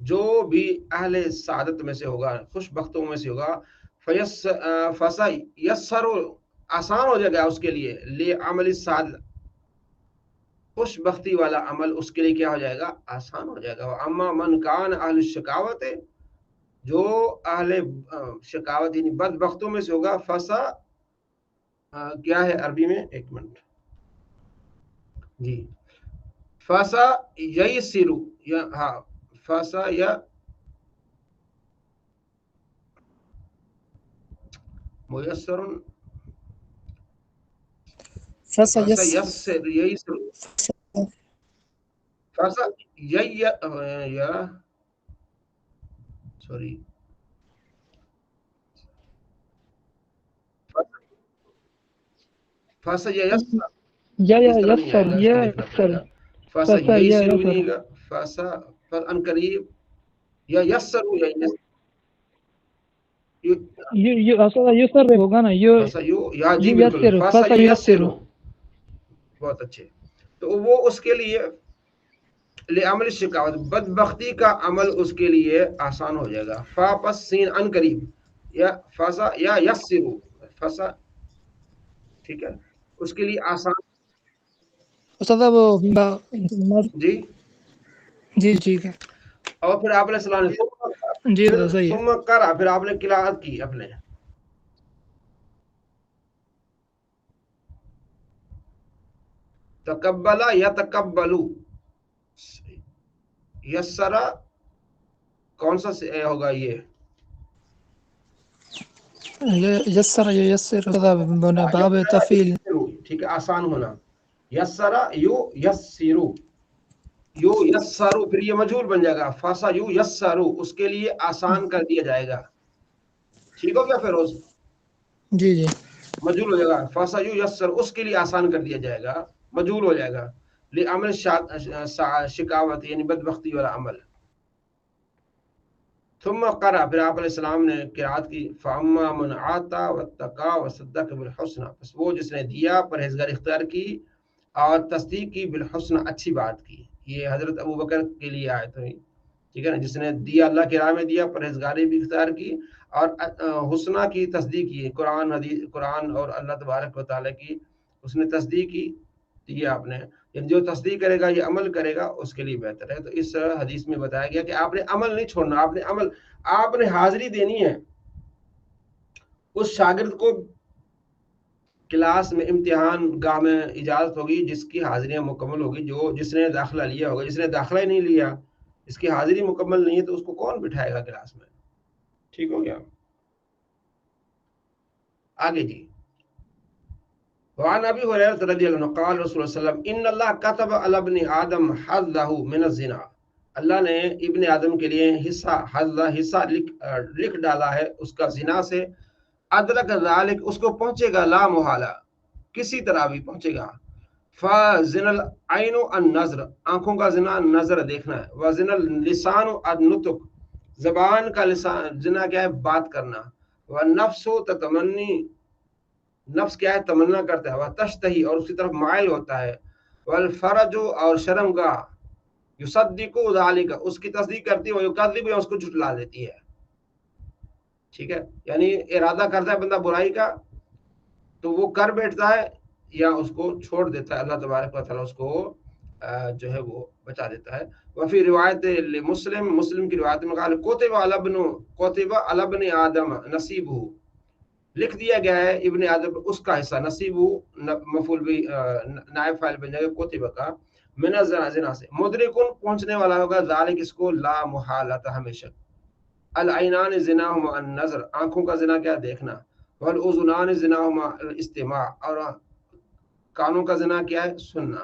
جو بھی اہل سعادت میں سے ہوگا، خوش بختوں میں سے ہوگا، فسا یسر، آسان ہو جائے گا اس کے لیے، لے عمل سعادت، خوش بختی والا عمل اس کے لیے کیا ہو جائے گا؟ آسان ہو جائے گا۔ اما من کان اہل شکاوت، جو اہل شکاوت یعنی بدبختوں میں سے ہوگا، فسا کیا ہے عربی میں؟ ایک منٹ جی، فسا یسرو، یا ہاں فسا یا میسر، فسا یسر، یسر، فسا یا سوری، فسا یسر، یا اس طرح نہیں آئے گا، اس کو لکھنا پڑے گا، فسا یسر نہیں گا، فسا ان قریب، یا یسر، یا یسر ہوگا نا، فسا یو، یا جی بالکل، فسا یسر، بہت اچھے۔ تو وہ اس کے لیے لعمل شکاوت، بدبختی کا عمل اس کے لیے آسان ہو جائے گا۔ فا پس سین ان قریب، یا فسا یا یسر، فسا، ٹھیک ہے، اس کے لیے آسان، استاد وہ جی جی ٹھیک ہے اور پھر آپ علیہ السلام نے جی صحیح ہے۔ ثم کرا، پھر آپ نے قراءت کی اپنے، تقبلا یا تقبلو، یسرا کون سا ہوگا یہ؟ یسر یسر باب تفیل، ٹھیک ہے، آسان ہونا، یسرا یو یسرو، یو یسرو، پھر یہ مجہول بن جائے گا، فاسا یو یسرو، اس کے لیے آسان کر دیا جائے گا، ٹھیک ہو گیا؟ پھر جی جی مجہول ہو جائے گا، فاسا یو یسر، اس کے لیے آسان کر دیا جائے گا، مجہول ہو جائے گا، لعمل شکاوت یعنی بدبختی والا عمل۔ ثم قرأ، پھر آپ علیہ السلام نے قرات کی، فاما من آتا واتقا وصدق بالحسنى، بس وہ جس نے دیا، پرہیزگار اختیار کی اور تصدیق کی، بالحسنى اچھی بات کی۔ یہ حضرت ابوبکر کے لیے آیت ہے، ٹھیک ہے نا، جس نے دیا اللہ کی راہ میں دیا، پرہیزگاری بھی اختیار کی اور حسنہ کی تصدیق کی، قرآن حدیث، قرآن اور اللہ تبارک و تعالیٰ کی اس نے تصدیق کی، یہ آپ نے، یعنی جو تصدیق کرے گا، یہ عمل کرے گا، اس کے لیے بہتر ہے۔ تو اس حدیث میں بتایا گیا کہ آپ نے عمل نہیں چھوڑنا، آپ نے حاضری دینی ہے۔ اس شاگرد کو کلاس میں، امتحان گاہ میں اجازت ہوگی جس کی حاضریاں مکمل ہوگی، جس نے داخلہ لیا ہوگا، جس نے داخلہ ہی نہیں لیا، اس کی حاضری مکمل نہیں ہے، تو اس کو کون بٹھائے گا کلاس میں؟ ٹھیک ہو گیا؟ آگے جی، وعن ابی ہریرہ رضی اللہ عنہ قال رسول اللہ صلی اللہ علیہ وسلم ان اللہ كتب علی ابن آدم حظه من الزنا، اللہ نے ابن آدم کے لیے حصہ لکھ ڈالا ہے اس کا زنا سے، ادرک ذالک، اس کو پہنچے گا، لا محالہ، کسی طرح بھی پہنچے گا، فزنا العین النظر، آنکھوں کا زنا نظر دیکھنا ہے، وزنا اللسان النطق، زبان کا لسان زنا کیا ہے؟ بات کرنا، والنفس تتمنی، نفس کیا ہے؟ تمنا کرتا ہے، وتشتہی، اور اس کی طرف مائل ہوتا ہے، والفرج، اور شرمگاہ، یصدق ذالک، اس کی تصدیق کرتی ہے، ویکذب، یا اس کو جھٹلا دیتی ہے، ٹھیک ہے، یعنی ارادہ کرتا ہے بندہ برائی کا تو وہ کر بیٹھتا ہے یا اس کو چھوڑ دیتا ہے، اللہ تبارک و تعالیٰ اس کو جو ہے وہ بچا دیتا ہے۔ وفی روایت مسلم کی روایت میں قال کتب علی ابن آدم نصیبہ، لکھ دیا گیا ہے ابن آدم اس کا حصہ، نصیبہ مفعول بھی نائب فاعل بن جائے گا کتب کا، من الزنا، زنا سے، مدرکن، پہنچنے والا ہوگا، ذالک، اس کو، لا محالۃ، ہمیشہ، العینان زناہما النظر، آنکھوں کا زنا کیا؟ دیکھنا، والاذنان زناہما الاستماع، اور کانوں کا زنا کیا ہے؟ سننا،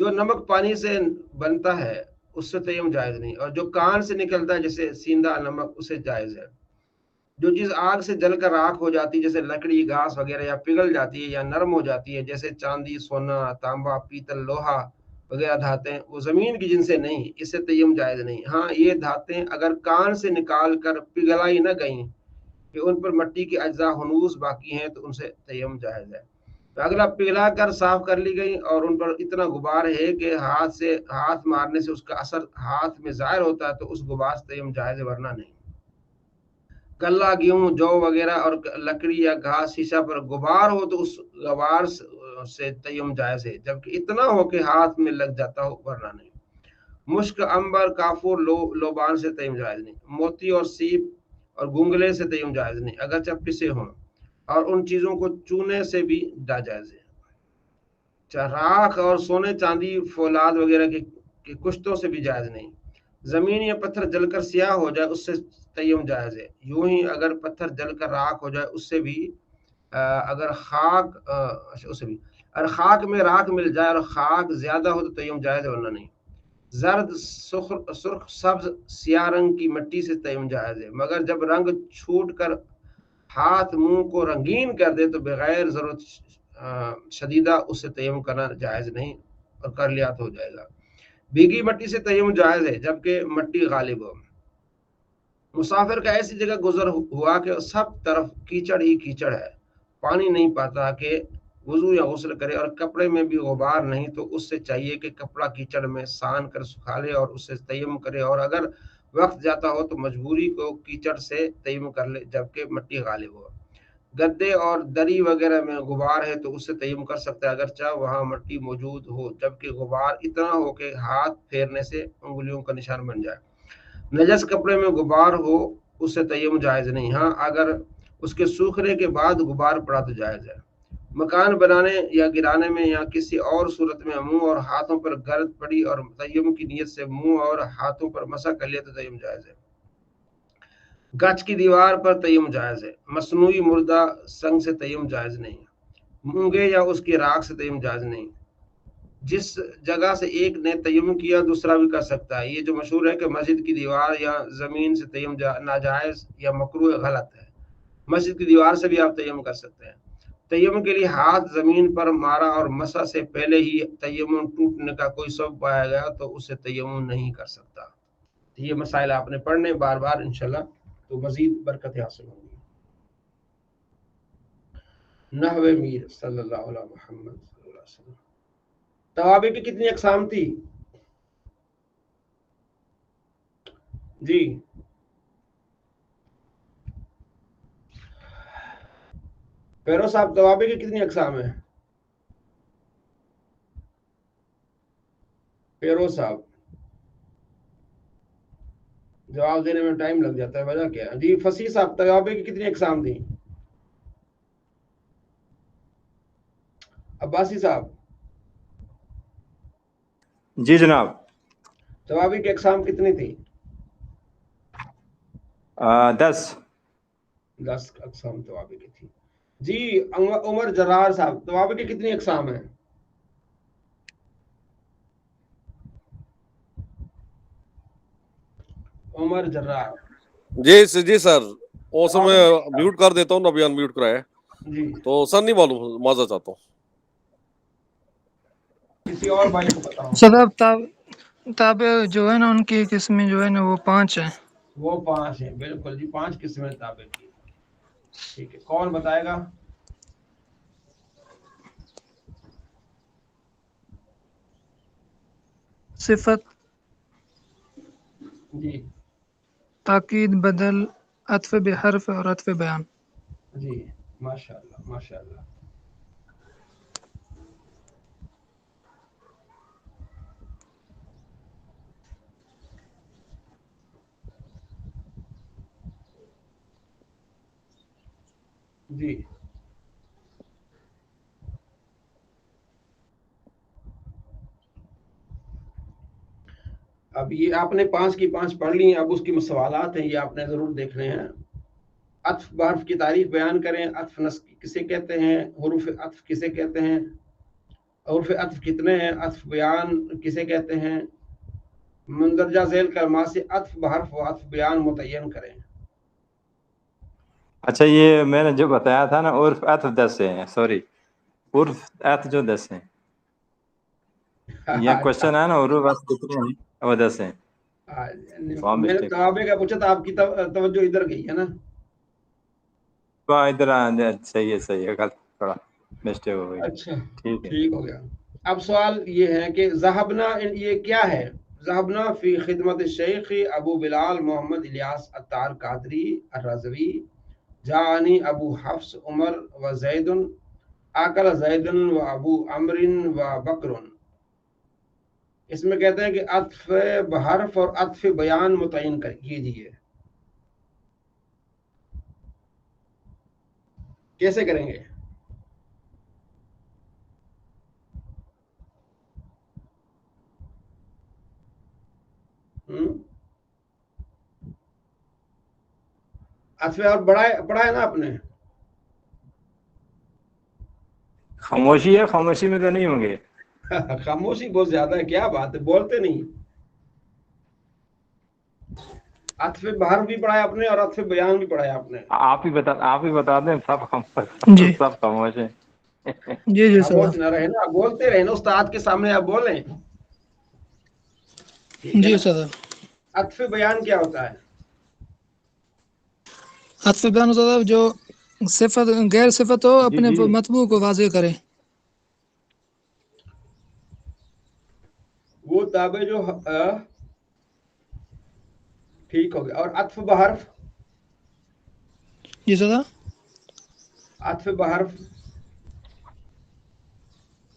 جو نمک پانی سے بنتا ہے اس سے تیمم جائز نہیں، اور جو کان سے نکلتا ہے جیسے سیندا نمک اسے جائز ہے۔ جو چیز آگ سے جل کر راکھ ہو جاتی ہے جیسے لکڑی، گھاس وغیرہ، یا پگھل جاتی ہے یا نرم ہو جاتی ہے جیسے چاندی، سونا، تانبا، پیتل، لوہا وغیرہ دھاتیں، وہ زمین کی جن سے نہیں، اس سے تیمم جائز نہیں۔ ہاں یہ دھاتیں اگر کان سے نکال کر پگھلائی نہ گئیں کہ ان پر مٹی کی اجزاء ہنوز باقی ہیں تو ان سے تیمم جائز ہے۔ تو اگر آپ پگھلا کر صاف کر لی گئی اور ان پر اتنا غبار ہے کہ ہاتھ مارنے سے اس کا اثر ہاتھ میں ظاہر ہوتا ہے تو اس غبار سے تیمم جائز ہے، ورنہ نہیں۔ غلہ، گیہوں، جو وغیرہ اور لکڑی یا گھاس شیشہ پر غبار ہو تو اس غبار سے تیمم جائز ہے، جبکہ اتنا ہو کہ ہاتھ میں لگ جاتا ہو، ورنہ نہیں۔ مشک، عنبر، کافور، لوبان سے تیمم جائز نہیں۔ موتی اور سیب اور گنگلے سے تیمم جائز نہیں اگرچہ پسے ہوں، اور ان چیزوں کو چونے سے بھی ناجائز ہے۔ راکھ اور سونے، چاندی، فولاد وغیرہ کے کشتوں سے بھی جائز نہیں۔ زمین یا پتھر جل کر سیاہ ہو جائے اس سے تیمم جائز ہے۔ یوں ہی اگر پتھر جل کر راکھ ہو جائے اس سے بھی، اگر خاک میں راکھ مل جائے اور خاک زیادہ ہو تو تیمم جائز ہے، ورنہ نہیں۔ زرد، سرخ، سبز، سیاہ رنگ کی مٹی سے تیمم جائز ہے، مگر جب رنگ چھوٹ کر ہاتھ منہ کو رنگین کر دے تو بغیر ضرورت شدیدہ اس سے تیمم کرنا جائز نہیں، اور کر لیا تو ہو جائے گا۔ بھیگی مٹی سے تیمم جائز ہے جبکہ مٹی غالب ہو۔ مسافر کا ایسی جگہ گزر ہوا کہ سب طرف کیچڑ ہی کیچڑ ہے، پانی نہیں پاتا کہ وضو یا غسل کرے، اور کپڑے میں بھی غبار نہیں تو اس سے چاہیے کہ کپڑا کیچڑ میں سان کر سکھا لے اور اس سے تیمم کرے، اور اگر وقت جاتا ہو تو مجبوری کو کیچڑ سے تیمم کر لے جبکہ مٹی غالب ہو۔ گدے اور دری وغیرہ میں غبار ہے تو اس سے تیمم کر سکتا ہے اگرچہ وہاں مٹی موجود ہو، جبکہ غبار اتنا ہو کہ ہاتھ پھیرنے سے انگلیوں کا نشان بن جائے۔ نجس کپڑے میں غبار ہو اس سے تیمم جائز نہیں، ہاں اگر اس کے سوکھنے کے بعد غبار پڑا تو جائز ہے۔ مکان بنانے یا گرانے میں یا کسی اور صورت میں منہ اور ہاتھوں پر گرد پڑی اور تیمم کی نیت سے منہ اور ہاتھوں پر مسح کر لیا تو تیمم جائز ہے۔ گچ کی دیوار پر تیمم جائز ہے۔ مصنوعی مردہ سنگ سے تیمم جائز نہیں۔ مونگے یا اس کی راکھ سے تیمم جائز نہیں۔ جس جگہ سے ایک نے تیمم کیا دوسرا بھی کر سکتا ہے۔ یہ جو مشہور ہے کہ مسجد کی دیوار یا زمین سے تیمم ناجائز یا مکروہ غلط ہے، مسجد کی دیوار سے بھی آپ تیمم کر سکتے ہیں۔ تیمم کے لیے ہاتھ زمین پر مارا اور مسح سے پہلے ہی تیمم ٹوٹنے کا کوئی سبب پایا گیا تو اسے تیمم نہیں کر سکتا۔ یہ مسائل آپ نے پڑھنے بار بار انشاءاللہ تو مزید برکتیں حاصل ہوں گی۔ نحو میر صلی اللہ علیہ محمد صلی اللہ علیہ وسلم۔ توابع کی کتنی اقسام تھی؟ جی پیرو صاحب، توابع کی کتنی اقسام ہیں؟ پیرو صاحب جواب دینے میں ٹائم لگ جاتا ہے، وجہ کیا ہے؟ جی فصیح صاحب، توابع کی کتنی اقسام تھی؟ عباسی صاحب جی جناب، توابع کی اقسام کتنی تھی؟ 10 اقسام توابع کی تھی۔ جی عمر جرار صاحب، توابع کی کتنی اقسام ہیں؟ عمر جرار جی سر، اس میں میوٹ کر دیتا ہوں، ابھی ان میوٹ کرایا جی، تو سر نہیں معلوم، معذرت چاہتا ہوں۔ کسی اور بھائی کو بتاؤں۔ صاحب تابع جو ہے نا ان کی قسمیں جو ہے نا وہ 5 ہیں۔ وہ 5 ہیں، بالکل جی، 5 قسمیں تابع کی۔ ٹھیک ہے، کون بتائے گا؟ صفت، جی تاکید، بدل، عطف بحرف اور عطف بیان۔ جی ماشاء اللہ ماشاء اللہ۔ جی اب یہ آپ نے 5 کی 5 پڑھ لی ہیں، اب اس کی سوالات ہیں، یہ آپ نے ضرور دیکھنے ہیں۔ عطف بحرف کی تعریف بیان کریں، عطف نسق کسے کہتے ہیں، حروف عطف کسے کہتے ہیں، عرف عطف کتنے ہیں؟ عطف بیان کسے کہتے ہیں؟ مندرجہ ذیل کلمات سے عطف بحرف و عطف بیان متعین کریں. اچھا یہ میں نے جو بتایا تھا نا عرف عطف 10 ہیں، سوری عرف عطف جو 10 ہیں، یہ کوشچن ہے نا عرف عطف کتنے ہیں وہ 10 ہیں. میں نے توابع کا پوچھا تھا، آپ کی توجہ ادھر گئی ہے نا. ادھر صحیح ہے غلط تھوڑا مسٹیک ہو گئی. اچھا ٹھیک ہو گیا. اب سوال یہ ہے کہ ذہبنا یہ کیا ہے؟ ذہبنا فی خدمت الشیخ ابو بلال محمد الیاس عطار قادری الرضوی جاءنی ابو حفص عمر و زید آکل زید و ابو عمر و بکر. اس میں کہتے ہیں کہ عطف بحرف اور عطف بیان متعین کیجیے. کیسے کریں گے؟ عطف اور پڑھا ہے نا آپ نے؟ خاموشی ہے، خاموشی میں تو نہیں ہوں گے. خاموشی بہت زیادہ ہے، کیا بات ہے، بولتے نہیں. عطف بحرف بھی پڑھا ہے آپ نے اور عطف بیان بھی پڑھا ہے آپ نے. آپ ہی بتا دیں. سب جی سب خاموش ہیں. جی خاموش نہ رہے نا، بولتے رہے نا، استاد کے سامنے آپ بولیں. جی سر. عطف بیان کیا ہوتا ہے؟ عطف بیان ہوتا ہے جو صفت غیر صفت ہو اپنے جی مطبوع کو واضح کرے. وہ تابع جو ٹھیک ہو گیا. اور عطف بحرف؟ جی سر. عطف بحرف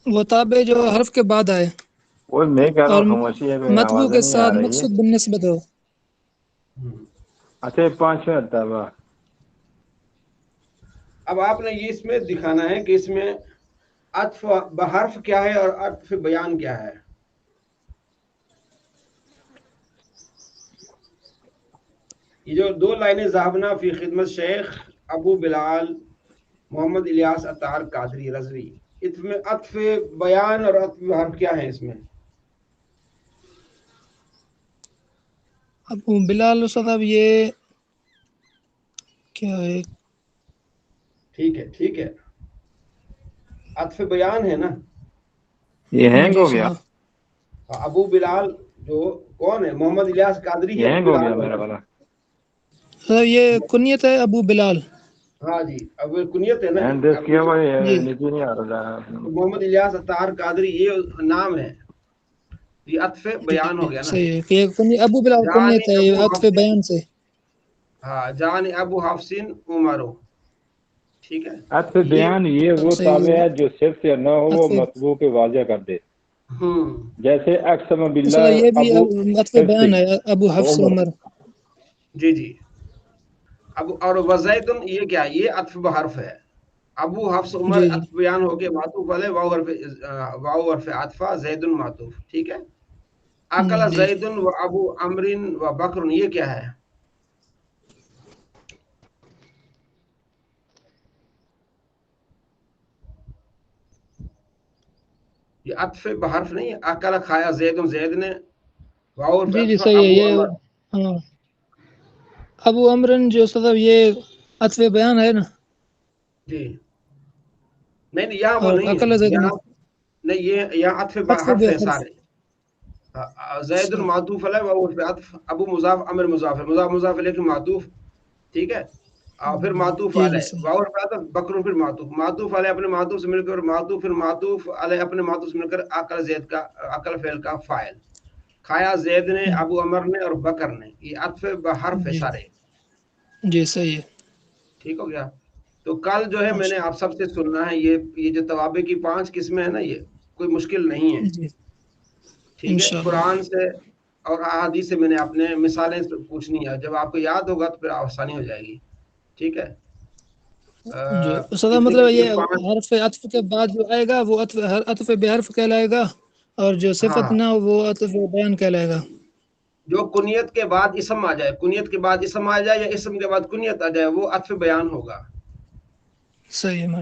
وہ تابع جو حرف کے بعد آئے وہ میں کہہ رہا اور ہوں خاموشی ہے، مطبوع آوازیں کے نہیں آ ساتھ رہی ہے. مقصود بالنسبت ہو. اچھا 5واں تابع. اب آپ نے یہ اس میں دکھانا ہے کہ اس میں عطف بحرف کیا ہے اور عطف بیان کیا ہے. یہ جو 2 لائنیں ذہبنا فی خدمت شیخ ابو بلال محمد الیاس عطار قادری رضوی، اس میں عطف بیان اور عطف بحرف کیا ہے اس میں؟ ابو بلال صاحب یہ کیا ہے؟ ٹھیک ہے. عطف بیان ہے نا. یہ ہینگ جی ہو گیا. صاحب. ابو بلال جو کون ہے؟ محمد الیاس قادری یہ ہے. ہینگ ابو ہو گیا بلال میرا والا. سر یہ کنیت ہے ابو بلال. ہاں جی، اب کنیت ہے نا. ہینڈ ریس کیا ہوا ہے، جی نیچے نہیں آ رہا. محمد الیاس عطار قادری یہ نام ہے. یہ عطف بیان ہو گیا نا. صحیح ہے کہ ابو بلال کنیت ہے عطف بیان سے. ہاں، جان ابو حفصین عمرو. ٹھیک ہے. عطف بیان یہ وہ تابع ہے جو صرف یا نہ ہو وہ مطبوع کے واضح کر دے. جیسے اقسم باللہ یہ بھی ابو عطف بیان ہے ابو حفص عمر. جی. اب اور وزیدن یہ کیا؟ یہ عطف بحرف ہے. ابو حفص عمر جی عطف بیان ہو کے معطوف علیہ واو حرف عطفہ زید معطوف. ٹھیک ہے. اکل جی زید و ابو عمر و بکر یہ کیا ہے؟ یہ عطف بحرف نہیں ہے. اکل کھایا زید نے، واو حرف جی عطفہ صحیح ہے. ابو یہ عمر. ہاں ابو عمرن جو صاحب یہ عطف بیان ہے نا. جی نہیں یہاں وہ اور نہیں عقل ہے. زید یہاں نہیں، یہ یہاں عطف حرف ہے سارے. زید معطوف علیہ واو حرف عطف ابو مضاف عمر مضاف مضاف علیہ کی معطوف. ٹھیک ہے. اور پھر معطوف جی علیہ واو حرف عطف بکر پھر معطوف علیہ اپنے معطوف سے مل کر معطوف پھر معطوف علیہ اپنے معطوف سے مل کر عقل زید کا عقل فعل کا فاعل. کھایا زید نے، ابو عمر نے اور بکر نے، یہ عطف بحرف ہے سارے. جی صحیح ہے. ٹھیک ہو گیا. تو کل جو ہے میں نے آپ سب سے سننا ہے یہ جو توابع کی 5 قسمیں ہیں نا، یہ کوئی مشکل نہیں ہے. جی ٹھیک ہے. قرآن سے اور احادیث سے میں نے اپنے مثالیں پوچھنی ہے. جب آپ کو یاد ہوگا تو پھر آسانی ہو جائے گی. ٹھیک ہے. جی صدا مطلب یہ حرف عطف کے بعد جو آئے گا وہ عطف بحرف کہلائے گا، اور جو صفت نہ ہو وہ عطف بیان کہلائے گا. جو کنیت کے بعد اسم آ جائے، کنیت کے بعد اسم آ جائے یا اسم کے بعد کنیت آ جائے وہ عطف بیان ہوگا. صحیح ہے.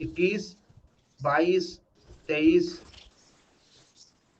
21, 22, 23,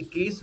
21,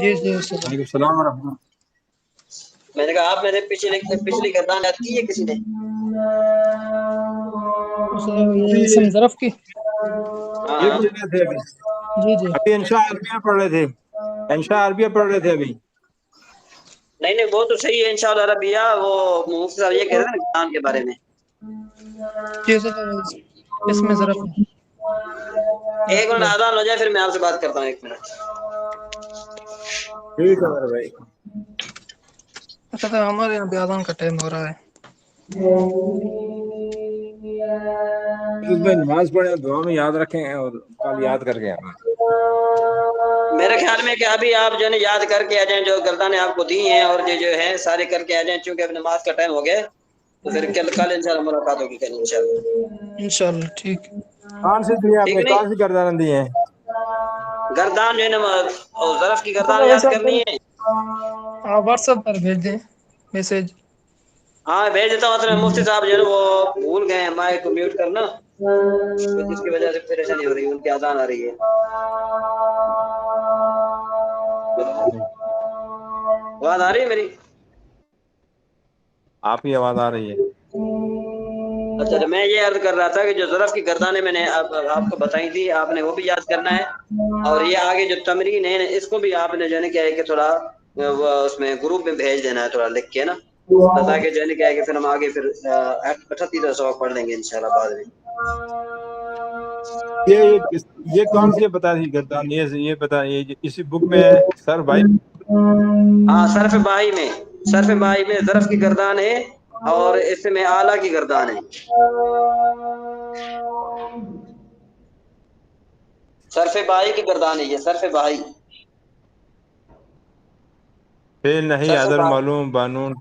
جی جی استاد وعلیکم السلام ورحمۃ میں نے کہا آپ میرے پچھلی گردان یاد کی ہے کسی نے؟ استاد یہ اسم ظرف کی اللہ. یہ پڑھ رہے تھے ابھی جی جی ابھی انشاء عربیہ پڑھ رہے تھے انشاء عربیہ پڑھ رہے تھے ابھی. نہیں وہ تو صحیح ہے انشاءاللہ ربیہ. وہ مفتی صاحب یہ کہہ رہے تھے نا گردان کے بارے میں. جی استاد اسم ظرف ہے. ایک منٹ آزان ہو جائے پھر میں آپ سے بات کرتا ہوں. ایک منٹ. ٹھیک ہے میرے بھائی. استاد ہمارے یہاں بھی اذان کا ٹائم ہو رہا ہے. اس میں نماز پڑھیں دعا میں یاد رکھیں اور کل یاد کر کے آنا. میرے خیال میں کہ ابھی آپ جو ہے یاد کر کے آ جائیں جو گردانیں آپ کو دی ہیں اور جو ہے سارے کر کے آ جائیں چونکہ اب نماز کا ٹائم ہو گیا تو پھر کل انشاءاللہ ملاقات ہوگی کل انشاءاللہ. انشاءاللہ ٹھیک. کون سی دی آپ ٹھیک نے نہیں کون سی گردان دی ہیں؟ گردان جو ہے نا ظرف کی گردان استاد یاد ویسے کرنی ہے. آپ واٹس ایپ پر بھیج دیں میسج. ہاں بھیج دیتا ہوں. اصل میں مفتی صاحب جو ہے نا وہ بھول گئے ہیں مائک کو میوٹ کرنا جس کی وجہ سے پریشانی ہو رہی ہے. ان کی اذان آ رہی ہے. آواز آ رہی ہے میری؟ آپ کی آواز آ رہی ہے. اچھا میں یہ عرض کر رہا تھا کہ جو ظرف کی گردانیں میں نے آپ کو بتائی تھی آپ نے وہ بھی یاد کرنا ہے. اور یہ آگے جو تمرین ہے اس کو بھی آپ نے جو ہے نا کیا ہے کہ تھوڑا اس میں گروپ میں بھیج دینا ہے تھوڑا لکھ کے نا تاکہ جو ہے نا کیا ہے کہ پھر ہم آگے پھر 38 سبق پڑھ لیں گے انشاءاللہ بعد میں. یہ کون سی بتا دی گردان؟ یہ بتا یہ اسی بک میں ہے سر بھائی. ہاں صرف بائی میں ظرف کی گردان ہے اور اس میں اعلیٰ کی گردان ہے. صرف بائی کی گردان ہے یہ صرف بائی. فعل نہیں صرف ادر بائی معلوم بانون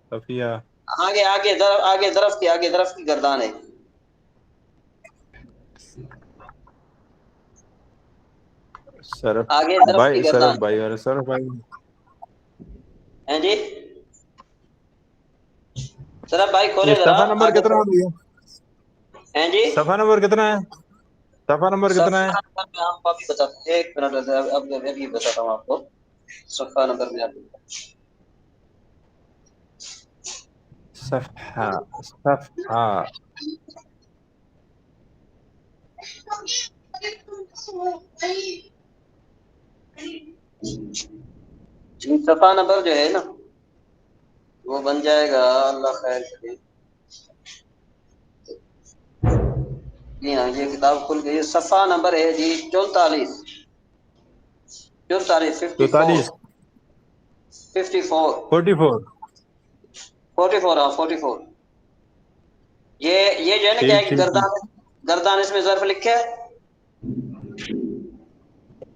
صفیہ. آگے ظرف کی گردان ہے. سرف آگے ظرف کی بھائی گردان سرف بھائی اور سرف بھائی ہیں جی. صرف بھائی یہ کھولے ذرا صفحہ نمبر آگے کتنا ہے؟ ہیں جی. صفحہ نمبر کتنا ہے؟ صفحہ نمبر کتنا ہے؟ صفحہ نمبر میں آپ کو ابھی بتاتا ہوں. ایک منٹ اب میں بھی بتاتا ہوں آپ کو. صفحہ نمبر میں آپ صفحہ صفحہ نمبر جو ہے نا وہ بن جائے گا. اللہ خیر کرے. جی ہاں یہ کتاب کھل گئی. صفحہ نمبر ہے جی 44 44 54 44. 44 ہاں 44. یہ جو ہے نا کیا ہے ٹھیک کہ ٹھیک گردان اس میں ظرف لکھا ہے.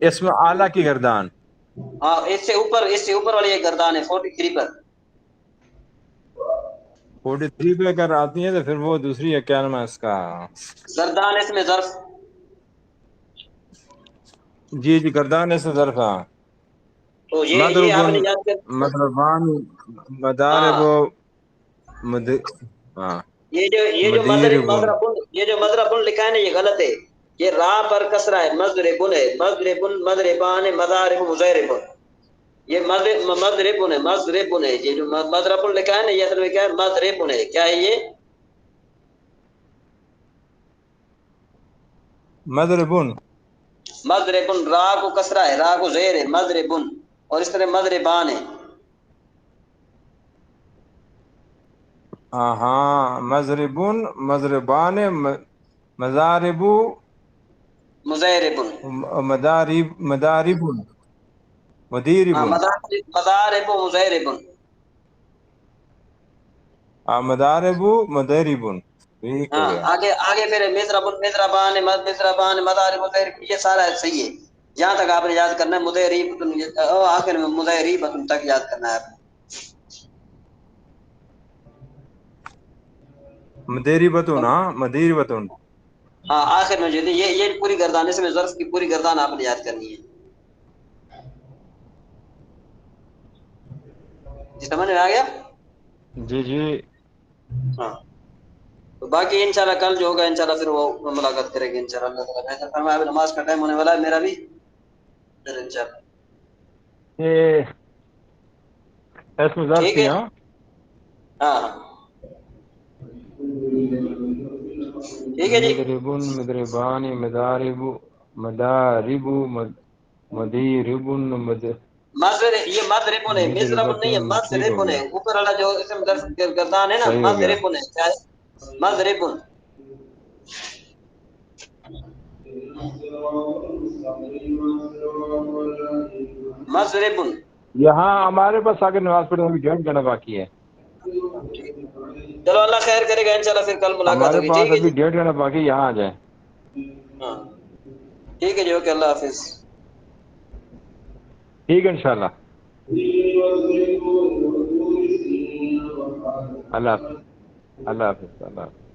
اس میں اعلیٰ کی گردان. ہاں اس سے اوپر والی ایک گردان ہے 43 پر. 43 پہ اگر آتی ہے تو پھر وہ دوسری ہے. کیا نام ہے اس کا؟ گردان اس میں ظرف. جی گردان سے ظرفہ تو یہ آپ مضربن نے یاد کر. مضربان مضارب ہاں ہاں یہ جو مدیربن. مضربن لکھا ہے نا یہ غلط ہے. یہ را پر کسرہ ہے. مضربن ہے. مضربان مضارب مضربن. یہ مضربن ہے. یہ جو مضربن لکھا ہے نا یہ اصل میں کیا ہے؟ مضربن ہے. کیا ہے یہ؟ مضربن را کو کسرہ ہے. را کو زیر ہے. مضربن. اور اس طرح مضربان ہے. ہاں مضربن مضربان مضارب مضربن. مداربن ہاں مدیربن. مضارب مضربن. مدارب مدیربن. ٹھیک ہو ہاں گیا. آگے پھر مضربان مضارب یہ سارا صحیح ہے. جہاں تک آپ نے یاد کرنا ہے مضرب آخر میں مضرب تک یاد کرنا ہے آپ نے. مدیربتن. ہاں مدیربتن. ہاں آخر میں جو یہ پوری گردان اس میں ظرف کی پوری گردان آپ نے یاد کرنی ہے. جی سمجھ میں آ گیا. جی جی ہاں تو باقی انشاءاللہ کل جو ہوگا انشاءاللہ پھر وہ ملاقات کریں گے انشاءاللہ. اللہ تعالیٰ بہتر فرمائے. نماز کا ٹائم ہونے والا ہے میرا بھی. پھر انشاءاللہ یہ اسم ظرف ٹھیک ہی ہے ہاں ہاں ٹھیک ہے جی مدربن مدربانی مدارب مدارب مدیربن یہ مضربن ہے مضربن نہیں ہے ٹھیک ہو مضربن ہے گیا اوپر والا جو اسم گردان ہے نا صحیح ہو گیا مضربن ہے کیا ہے مضربن مضربن یہاں ہمارے پاس آگے نماز پڑھنے میں جوائن کرنا باقی ہے چلو اللہ خیر کرے گا انشاءاللہ پھر کل ملاقات ہمارے ہوگی پاس ٹھیک ہے ابھی جی 1.5 گھنٹہ باقی یہاں آ جائیں ہاں ٹھیک ہے جی اوکے اللہ حافظ ٹھیک ہے انشاءاللہ اللہ حافظ اللہ حافظ اللہ حافظ